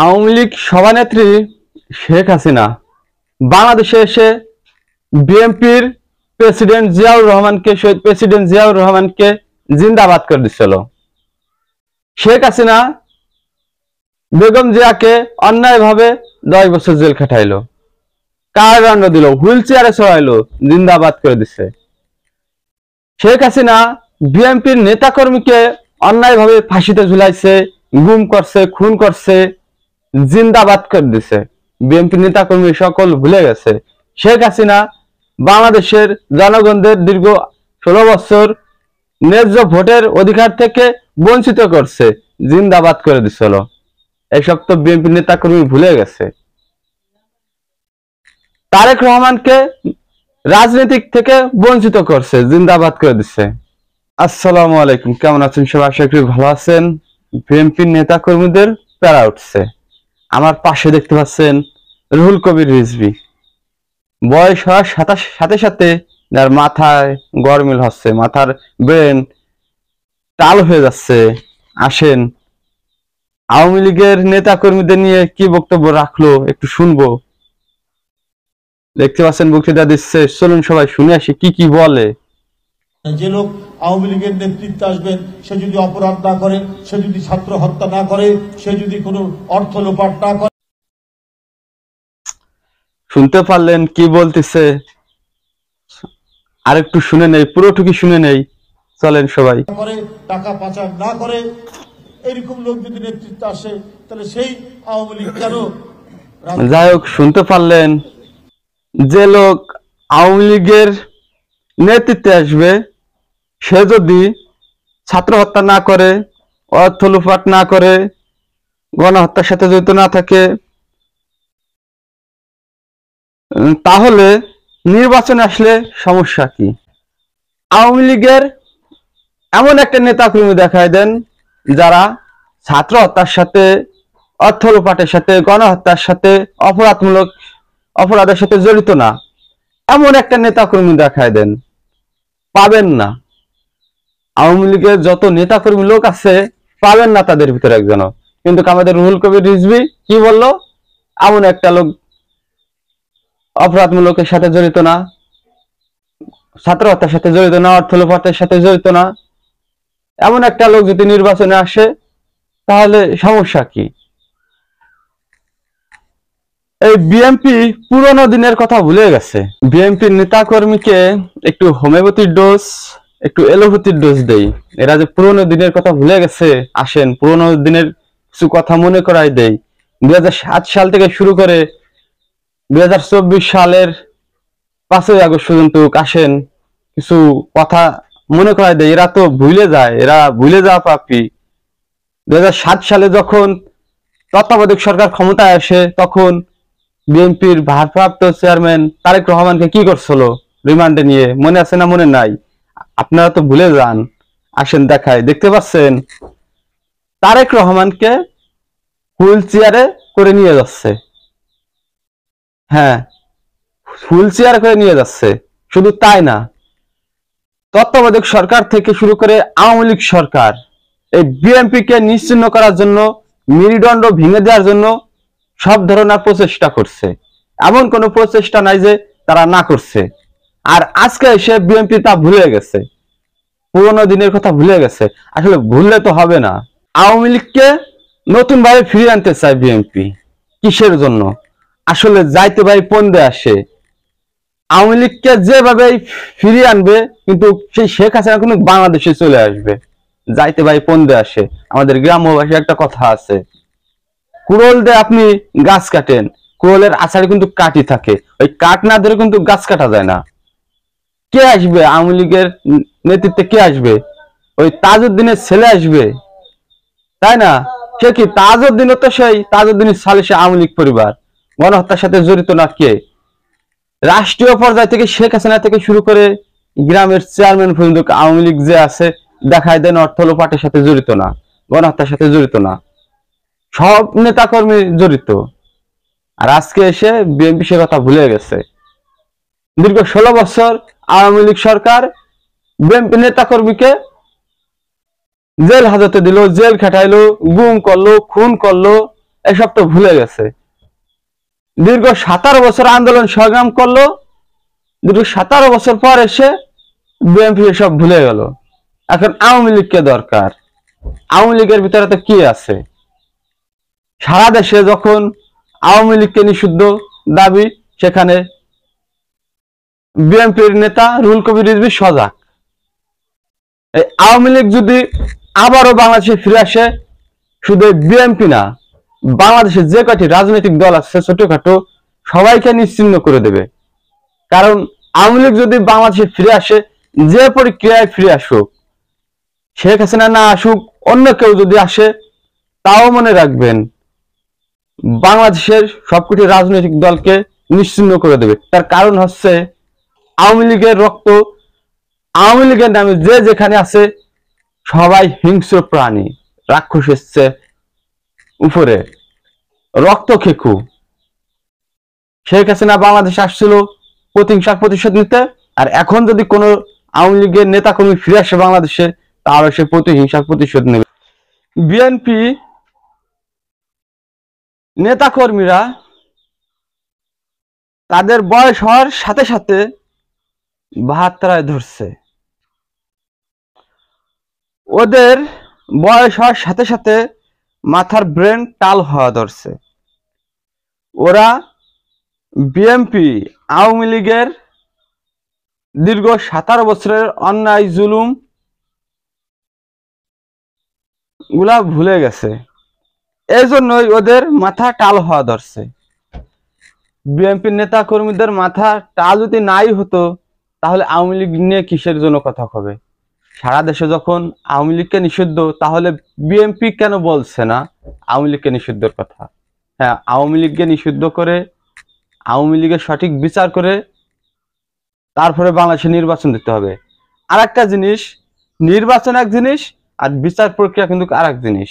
আওয়ামী লীগ সভানেত্রী শেখ হাসিনা বাংলাদেশে এসে বিএনপির প্রেসিডেন্ট জিয়াউর রহমানকে শহীদ প্রেসিডেন্ট জিয়াউর রহমানকে জিন্দাবাদ করে দিচ্ছিল। শেখ হাসিনা বেগম জিয়াকে অন্যায়ভাবে 10 বছর জেল খাটাইলো, কারাদণ্ড দিল, হুইল চেয়ারে চড়াইলো, জিন্দাবাদ করে দিচ্ছে। শেখ হাসিনা বিএনপির নেতাকর্মীকে অন্যায়ভাবে ফাঁসিতে ঝুলাইছে, গুম করছে, খুন করছে, জিন্দাবাদ করে দিছে। বিএনপি নেতাকর্মী সকল ভুলে গেছে। শেখ হাসিনা বাংলাদেশের জনগণদের দীর্ঘ 16 বছর ন্যায্য ভোটের অধিকার থেকে বঞ্চিত করছে, জিন্দাবাদ করে দিছিল। এইসব তো বিএনপি নেতাকর্মী ভুলে গেছে। তারেক রহমানকে রাজনীতিক থেকে বঞ্চিত করছে, জিন্দাবাদ করে দিচ্ছে। আসসালামু আলাইকুম, কেমন আছেন সবাই? আশা করি ভালো আছেন। বিএনপির নেতাকর্মীদের প্যারা উঠছে। আমার পাশে দেখতে পাচ্ছেন রুহুল কবির রিজভী। বয়স হওয়ার সাথে সাথে তার মাথায় গরমিল হচ্ছে, মাথার ব্রেন টাল হয়ে যাচ্ছে। আসেন আওয়ামী লীগের নেতা কর্মীদের নিয়ে কি বক্তব্য রাখলো একটু শুনবো। দেখতে পাচ্ছেন বক্তৃতা দিচ্ছে, চলুন সবাই শুনে আসি কি কি বলে। যে লোক আওয়ামী লীগের নেতৃত্বে আসবেন, সে যদি অপরাধ না করে, সে যদি ছাত্র হত্যা না করে, সে যদি কোনো অর্থ লোপাট না করে। শুনতে পারলেন কি বলতেছে? আরেকটু শুনে নেই, পুরোটুকু শুনে নেই। চলেন সবাই। করে টাকা পাচার না করে, এরকম লোক যদি নেতৃত্বে আসে, তাহলে সেই আওয়ামী লীগ কেন? যাই হোক, শুনতে পারলেন, যে লোক আওয়ামী লীগের নেতৃত্বে আসবে সে যদি ছাত্র হত্যা না করে, অর্থ লুপাট না করে, গণহত্যার সাথে জড়িত না থাকে, তাহলে নির্বাচনে আসলে সমস্যা কি? আওয়ামী লীগের এমন একটা নেতাকর্মী দেখায় দেন যারা ছাত্র হত্যার সাথে, অর্থ লুপাটের সাথে, গণহত্যার সাথে, অপরাধের সাথে জড়িত না, এমন একটা নেতাকর্মী দেখায় দেন, পাবেন না। আওয়ামী লীগের যত নেতাকর্মী লোক আছে পাবেন না তাদের ভিতরে একজনও। কিন্তু আমাদের রুহুল কবির রিজভী কি বললো? এমন একটা লোক অপরাধমূলকের সাথে জড়িত না, ছাত্র হত্যার সাথে জড়িত না, অর্থ লোপাটের সাথে জড়িত না, এমন একটা লোক যদি নির্বাচনে আসে তাহলে সমস্যা কি? এই বিএনপি পুরোনো দিনের কথা ভুলে গেছে। বিএনপির নেতাকর্মীকে একটু হোমিওপ্যাথির ডোজ, একটু এলোপ্যাথির ডোজ দেই। এরা যে পুরোনো দিনের কথা ভুলে গেছে, আসেন পুরোনো দিনের কিছু কথা মনে করাই দেই। 2007 সাল থেকে শুরু করে 2024 সালের 5ই আগস্ট পর্যন্ত আসেন কিছু কথা মনে করাই দেয়। এরা তো ভুলে যায়, এরা ভুলে যাওয়া পাপী। 2007 সালে যখন তত্ত্বাবধায়ক সরকার ক্ষমতায় আসে, তখন বিএনপির ভারপ্রাপ্ত চেয়ারম্যান তারেক রহমানকে কি করছিল রিমান্ডে নিয়ে, মনে আছে না মনে নাই? আপনারা তো ভুলে যান। আসেন দেখায়, দেখতে পাচ্ছেন তারেক রহমানকে হুইল চেয়ারে করে নিয়ে যাচ্ছে। হ্যাঁ, হুইল চেয়ার করে নিয়ে যাচ্ছে। শুধু তাই না, তত্ত্বাবধায়ক সরকার থেকে শুরু করে আওয়ামী লীগ সরকার এই বিএনপিকে নিশ্চিহ্ন করার জন্য, মেরুদণ্ড ভেঙে দেওয়ার জন্য সব ধরনের প্রচেষ্টা করছে। এমন কোনো প্রচেষ্টা নাই যে তারা না করছে। আর আজকে এসে বিএনপি তা ভুলে গেছে, পুরোনো দিনের কথা ভুলে গেছে। আসলে ভুললে তো হবে না। আওয়ামী লীগকে নতুন ভাবে ফিরিয়ে আনতে চায় বিএনপি। কিসের জন্য? আসলে যাইতে ভাই পন্দে আসে। আওয়ামী লীগকে যেভাবে ফিরিয়ে আনবে, কিন্তু সেই শেখ হাসিনা কিন্তু বাংলাদেশে চলে আসবে। যাইতে ভাই পন্দে আসে। আমাদের গ্রাম্য ভাষায় একটা কথা আছে, কুড়োল দিয়ে আপনি গাছ কাটেন, কুড়োলের আছাড়ে কিন্তু কাটি থাকে, ওই কাঠ না ধরে কিন্তু গাছ কাটা যায় না। কে আসবে আওয়ামী লীগের নেতৃত্বে? কে আসবে? ওই তাজউদ্দিনের ছেলে আসবে, তাই না? সে কি তাজউদ্দিনও তো সেই তাজউদ্দিনের সালে সে আওয়ামী লীগ পরিবার। গণহত্যার সাথে জড়িত না কে? রাষ্ট্রীয় পর্যায় থেকে শেখ হাসিনা থেকে শুরু করে গ্রামের চেয়ারম্যান পর্যন্ত আওয়ামী লীগ যে আছে দেখায় দেন অর্থ লোপাটের সাথে জড়িত না, গণহত্যার সাথে জড়িত না। সব নেতাকর্মী জড়িত। আর আজকে এসে বিএনপি সে কথা ভুলে গেছে। দীর্ঘ 16 বছর আওয়ামী লীগ সরকার বিএনপি নেতাকর্মীকে জেল হাজতে দিল, জেল খাটাইলো, গুম করলো, খুন করলো, এসব তো ভুলে গেছে। দীর্ঘ 17 বছর আন্দোলন সংগ্রাম করলো, দীর্ঘ 17 বছর পর এসে বিএনপি এসব ভুলে গেল। এখন আওয়ামী লীগকে দরকার। আওয়ামী লীগের ভিতরে তো কি আছে? সারা দেশে যখন আওয়ামী লীগকে নিষিদ্ধ দাবি, সেখানে বিএনপির নেতা রুহুল কবির রিজভী সজাগ। এই আওয়ামী লীগ যদি আবারও বাংলাদেশে ফিরে আসে, শুধু বিএনপি না, বাংলাদেশে যে কয়টি রাজনৈতিক দল আছে ছোটখাটো সবাইকে নিশ্চিহ্ন করে দেবে। কারণ আওয়ামী লীগ যদি বাংলাদেশে ফিরে আসে, যে প্রক্রিয়ায় ফিরে আসুক, শেখ হাসিনা না আসুক, অন্য কেউ যদি আসে, তাও মনে রাখবেন বাংলাদেশের সবকটি রাজনৈতিক দলকে নিশ্চিহ্ন করে দেবে। তার কারণ হচ্ছে আওয়ামী লীগের রক্ত, আওয়ামী লীগের নামে যে যেখানে আছে সবাই হিংস্র প্রাণী, রাক্ষস এসছে উপরে, রক্ত খেকু। শেখ হাসিনা বাংলাদেশে আসছিল প্রতিহিংসার প্রতিশোধ নিতে, আর এখন যদি কোনো আওয়ামী লীগের নেতা কর্মী ফিরে আসে বাংলাদেশে, তাহলে সে প্রতিহিংসার প্রতিশোধ নেবে। বিএনপি নেতা কর্মীরা তাদের বয়স হওয়ার সাথে সাথে 72 ধরছে। ওদের বয়স হওয়ার সাথে সাথে মাথার ব্রেন টাল হওয়া ধরছে। ওরা বিএনপি আওয়ামী লীগের দীর্ঘ 17 বছরের অন্যায় জুলুম গুলা ভুলে গেছে। এই জন্যই ওদের মাথা টাল হওয়া ধরছে। বিএনপির নেতা কর্মীদের মাথা টাল যদি নাই হতো, তাহলে আওয়ামী লীগ নিয়ে কিসের জন্য কথা হবে? সারা দেশে যখন আওয়ামী লীগকে নিষিদ্ধ, তাহলে বিএনপি কেন বলছে না আওয়ামী লীগকে নিষিদ্ধের কথা? হ্যাঁ, আওয়ামী লীগকে নিষিদ্ধ করে, আওয়ামী লীগের সঠিক বিচার করে তারপরে বাংলাদেশে নির্বাচন দিতে হবে। আর একটা জিনিস, নির্বাচন এক জিনিস আর বিচার প্রক্রিয়া কিন্তু আর এক জিনিস।